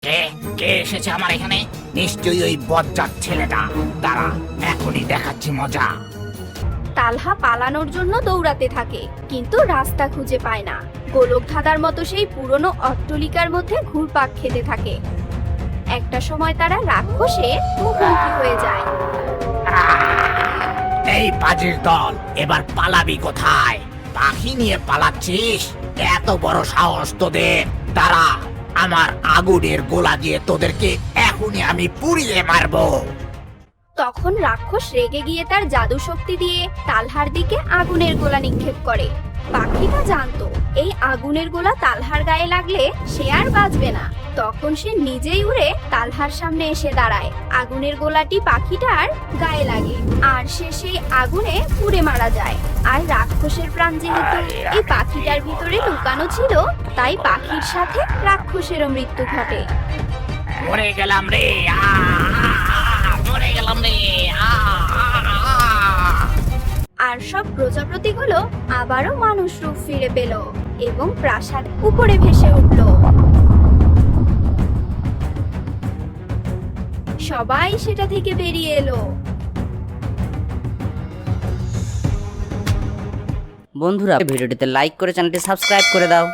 কে কে এসেছে আমার এখানে? নিশ্চয়ই ওই বজ্জাত ছেলেটা। দাঁড়া, এখনই দেখাচ্ছি মজা। তালহা পালানোর জন্য দৌড়াতে থাকে, কিন্তু রাস্তা খুঁজে পায় না। গোলক ধাঁধার মতো সেই পুরনো অট্টালিকার মধ্যে ঘুরপাক খেতে থাকে। একটা সময় তারা রাক্ষসে মুখোমুখি হয়ে যায়। এই পাজির দল, এবার পালাবি কোথায়? পাখি নিয়ে পালাচ্ছিস? এত বড় সাহস তোদের! দাঁড়া, আমার আগুনের গোলা দিয়ে তোদেরকে এখনই আমি পুড়িয়ে মারবো। তখন রাক্ষস রেগে গিয়ে তার জাদু শক্তি দিয়ে তালহার দিকে আগুনের গোলা নিক্ষেপ করে। পাখিটা জানতো এই আগুনের গোলা তালহার গায়ে লাগলে সে আর বাঁচবে না। তখন সে নিজেই উড়ে তালহার সামনে এসে দাঁড়ায়। আগুনের গোলাটি পাখিটার গায়ে লাগে আর সে সেই আগুনে পুড়ে মারা যায়। আর রাক্ষসের প্রাণ যেহেতু এই পাখিটার ভিতরে লুকানো ছিল, তাই পাখির সাথে রাক্ষসেরও মৃত্যু ঘটে। মরে গেলাম রে! মরে গেলাম রে! আর সব প্রজাপতিগুলো আবারও মানুষ রূপ ফিরে পেল এবং প্রাসাদ উপরে ভেসে উঠল। সবাই সেটা থেকে বেরিয়ে এলো। বন্ধুরা, ভিডিওটিতে লাইক করে চ্যানেলটি সাবস্ক্রাইব করে দাও।